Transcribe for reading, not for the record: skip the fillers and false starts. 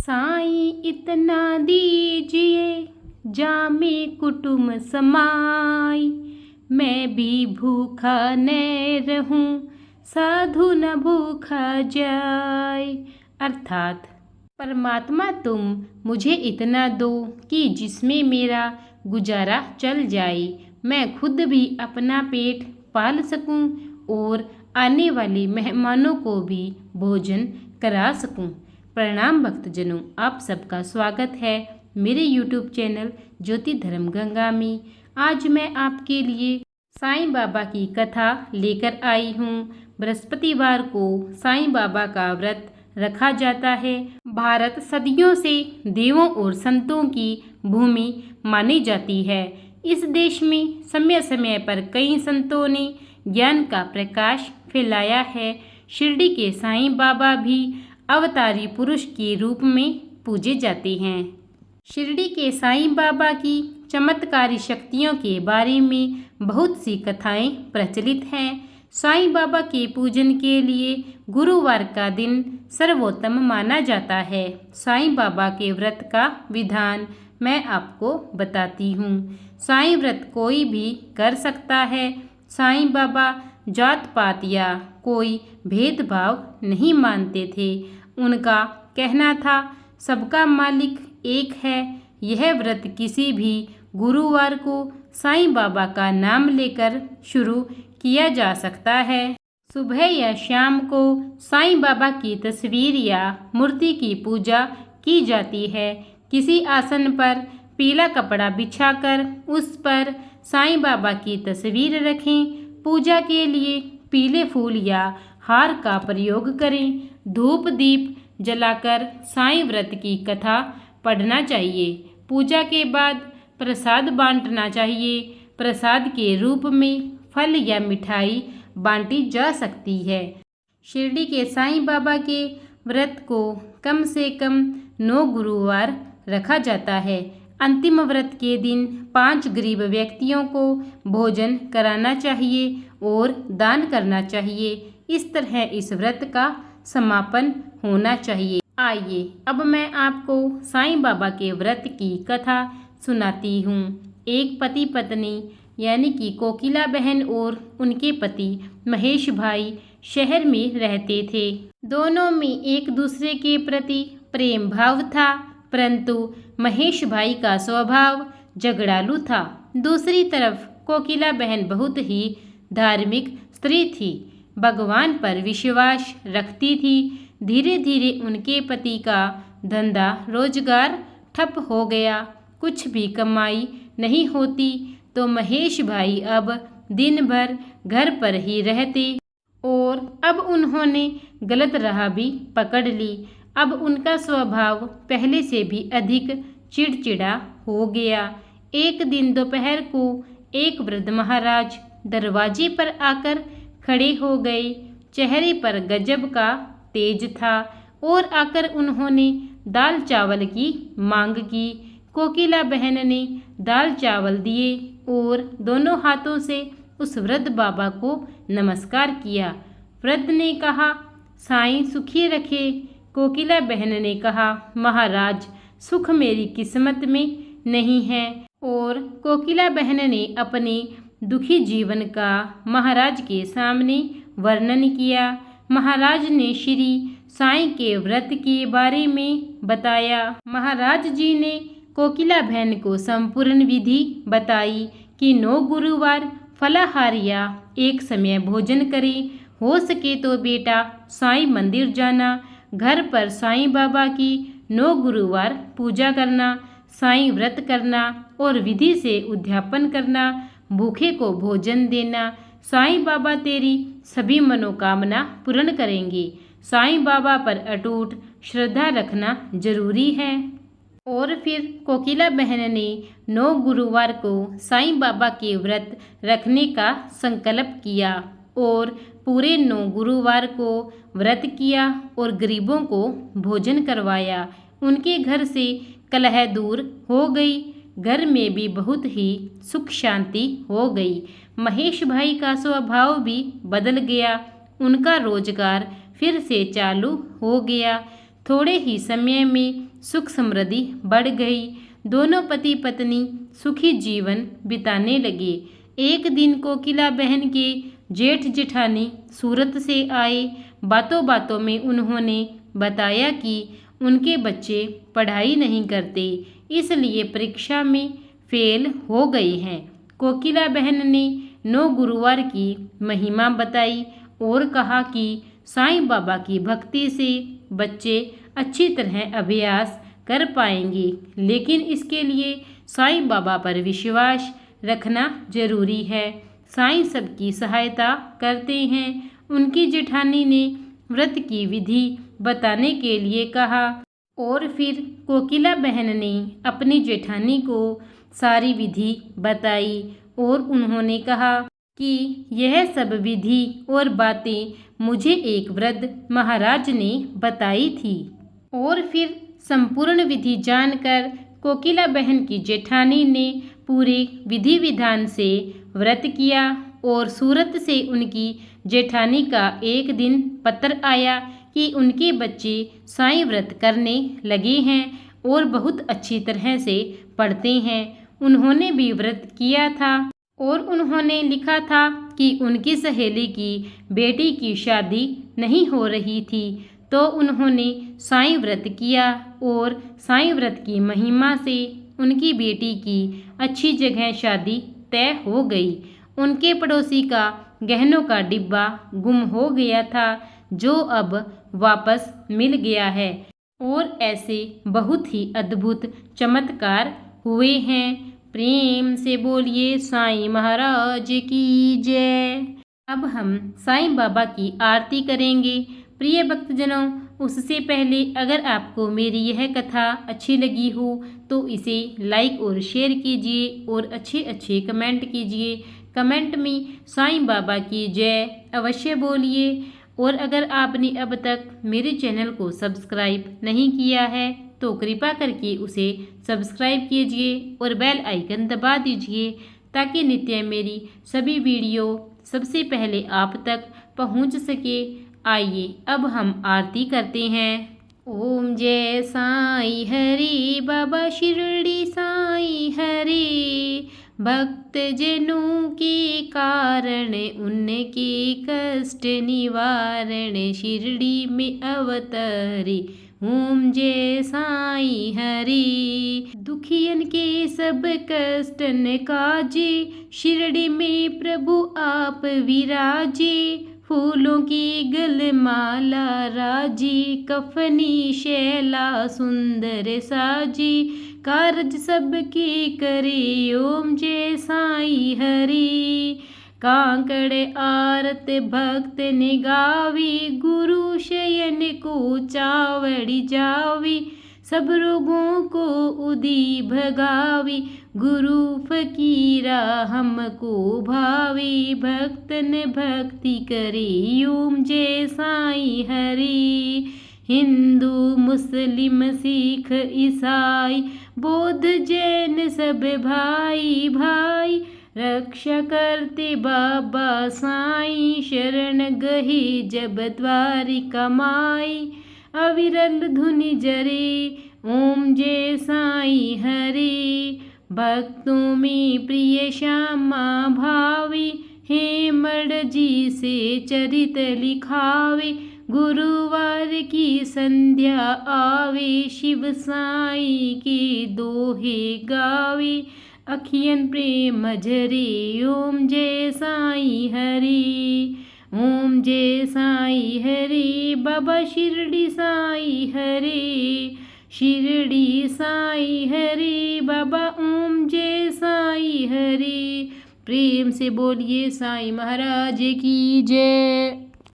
साईं इतना दीजिए जामे कुटुम समाई, मैं भी भूखा न रहूं साधु न भूखा जाए। अर्थात परमात्मा तुम मुझे इतना दो कि जिसमें मेरा गुजारा चल जाए, मैं खुद भी अपना पेट पाल सकूं और आने वाले मेहमानों को भी भोजन करा सकूं। प्रणाम भक्तजनों, आप सबका स्वागत है मेरे YouTube चैनल ज्योति धर्म गंगा में। आज मैं आपके लिए साईं बाबा की कथा लेकर आई हूँ। बृहस्पतिवार को साईं बाबा का व्रत रखा जाता है। भारत सदियों से देवों और संतों की भूमि मानी जाती है। इस देश में समय समय पर कई संतों ने ज्ञान का प्रकाश फैलाया है। शिरडी के साईं बाबा भी अवतारी पुरुष के रूप में पूजे जाते हैं। शिरडी के साईं बाबा की चमत्कारी शक्तियों के बारे में बहुत सी कथाएं प्रचलित हैं। साईं बाबा के पूजन के लिए गुरुवार का दिन सर्वोत्तम माना जाता है। साईं बाबा के व्रत का विधान मैं आपको बताती हूँ। साईं व्रत कोई भी कर सकता है। साईं बाबा जात पात या कोई भेदभाव नहीं मानते थे। उनका कहना था, सबका मालिक एक है। यह व्रत किसी भी गुरुवार को साईं बाबा का नाम लेकर शुरू किया जा सकता है। सुबह या शाम को साईं बाबा की तस्वीर या मूर्ति की पूजा की जाती है। किसी आसन पर पीला कपड़ा बिछाकर उस पर साईं बाबा की तस्वीर रखें। पूजा के लिए पीले फूल या हार का प्रयोग करें। धूप दीप जलाकर साईं व्रत की कथा पढ़ना चाहिए। पूजा के बाद प्रसाद बांटना चाहिए। प्रसाद के रूप में फल या मिठाई बांटी जा सकती है। शिरडी के साईं बाबा के व्रत को कम से कम 9 गुरुवार रखा जाता है। अंतिम व्रत के दिन 5 गरीब व्यक्तियों को भोजन कराना चाहिए और दान करना चाहिए। इस तरह इस व्रत का समापन होना चाहिए। आइए अब मैं आपको साईं बाबा के व्रत की कथा सुनाती हूँ। एक पति पत्नी यानी कि कोकिला बहन और उनके पति महेश भाई शहर में रहते थे। दोनों में एक दूसरे के प्रति प्रेम भाव था, परंतु महेश भाई का स्वभाव झगड़ालू था। दूसरी तरफ कोकिला बहन बहुत ही धार्मिक स्त्री थी, भगवान पर विश्वास रखती थी। धीरे धीरे उनके पति का धंधा रोजगार ठप हो गया। कुछ भी कमाई नहीं होती तो महेश भाई अब दिन भर घर पर ही रहते और अब उन्होंने गलत राह भी पकड़ ली। अब उनका स्वभाव पहले से भी अधिक चिड़चिड़ा हो गया। एक दिन दोपहर को एक वृद्ध महाराज दरवाजे पर आकर खड़े हो गए। चेहरे पर गजब का तेज था और आकर उन्होंने दाल चावल की मांग की। कोकिला बहन ने दाल चावल दिए और दोनों हाथों से उस वृद्ध बाबा को नमस्कार किया। वृद्ध ने कहा, साईं सुखी रखे। कोकिला बहन ने कहा, महाराज सुख मेरी किस्मत में नहीं है। और कोकिला बहन ने अपने दुखी जीवन का महाराज के सामने वर्णन किया। महाराज ने श्री साईं के व्रत के बारे में बताया। महाराज जी ने कोकिला बहन को संपूर्ण विधि बताई कि 9 गुरुवार फलाहार या एक समय भोजन करें। हो सके तो बेटा साईं मंदिर जाना, घर पर साईं बाबा की 9 गुरुवार पूजा करना, साईं व्रत करना और विधि से उद्यापन करना, भूखे को भोजन देना। साईं बाबा तेरी सभी मनोकामना पूर्ण करेंगे। साईं बाबा पर अटूट श्रद्धा रखना जरूरी है। और फिर कोकिला बहन ने 9 गुरुवार को साईं बाबा के व्रत रखने का संकल्प किया और पूरे 9 गुरुवार को व्रत किया और गरीबों को भोजन करवाया। उनके घर से कलह दूर हो गई। घर में भी बहुत ही सुख शांति हो गई। महेश भाई का स्वभाव भी बदल गया। उनका रोजगार फिर से चालू हो गया। थोड़े ही समय में सुख समृद्धि बढ़ गई। दोनों पति पत्नी सुखी जीवन बिताने लगे। एक दिन कोकिला बहन के जेठ जेठानी सूरत से आए। बातों बातों में उन्होंने बताया कि उनके बच्चे पढ़ाई नहीं करते, इसलिए परीक्षा में फेल हो गए हैं। कोकिला बहन ने 9 गुरुवार की महिमा बताई और कहा कि साईं बाबा की भक्ति से बच्चे अच्छी तरह अभ्यास कर पाएंगे, लेकिन इसके लिए साईं बाबा पर विश्वास रखना जरूरी है। साईं सबकी सहायता करते हैं। उनकी जेठानी ने व्रत की विधि बताने के लिए कहा और फिर कोकिला बहन ने अपनी जेठानी को सारी विधि बताई और उन्होंने कहा कि यह सब विधि और बातें मुझे एक वृद्ध महाराज ने बताई थी। और फिर संपूर्ण विधि जानकर कोकिला बहन की जेठानी ने पूरे विधि विधान से व्रत किया और सूरत से उनकी जेठानी का एक दिन पत्र आया कि उनके बच्चे साईं व्रत करने लगे हैं और बहुत अच्छी तरह से पढ़ते हैं। उन्होंने भी व्रत किया था और उन्होंने लिखा था कि उनकी सहेली की बेटी की शादी नहीं हो रही थी, तो उन्होंने साईं व्रत किया और साईं व्रत की महिमा से उनकी बेटी की अच्छी जगह शादी तय हो गई। उनके पड़ोसी का गहनों का डिब्बा गुम हो गया था, जो अब वापस मिल गया है। और ऐसे बहुत ही अद्भुत चमत्कार हुए हैं। प्रेम से बोलिए साईं महाराज की जय। अब हम साईं बाबा की आरती करेंगे। प्रिय भक्तजनों, उससे पहले अगर आपको मेरी यह कथा अच्छी लगी हो तो इसे लाइक और शेयर कीजिए और अच्छे अच्छे कमेंट कीजिए। कमेंट में साईं बाबा की जय अवश्य बोलिए। और अगर आपने अब तक मेरे चैनल को सब्सक्राइब नहीं किया है तो कृपा करके उसे सब्सक्राइब कीजिए और बेल आइकन दबा दीजिए, ताकि नित्य मेरी सभी वीडियो सबसे पहले आप तक पहुंच सके। आइए अब हम आरती करते हैं। ओम जय साईं हरि बाबा शिरडी साईं हरि। भक्त जनों के कारण उनके कष्ट निवारण शिरडी में अवतरे। ओम जय साईं हरि। दुखियन के सब कष्टन काजे, शिरडी में प्रभु आप विराजे। फूलों की गलमाला राजी, कफनी शैला सुंदर साजी। कारज सबके करे ओम जय साईं हरि। कांकड़ आरत भक्त ने गावी, गुरु शयन को चावड़ी जावी। सब रोगों को उदी भगावी, गुरु फकीरा हमको भावी। भक्तन भक्ति करे ओम जय साईं हरि। हिंदू मुस्लिम सिख ईसाई, बौद्ध जैन सब भाई भाई। रक्षा करते बाबा साईं, शरण गहे जब द्वारिका माई। अविरल धुनि जरे ओम जय साईं हरि। भक्तों में प्रिय श्यामा भावी, हेमड़ जी से चरित लिखावे। गुरुवार की संध्या आवे, शिव साईं के दोहे गावे। अखियन प्रेम झरे ओम जय साईं हरि। ओम जय साईं हरि। बाबा शिरडी साईं हरि। शिरडी साईं हरि। बाबा ओम जय साईं हरि। प्रेम से बोलिए साईं महाराज की जय।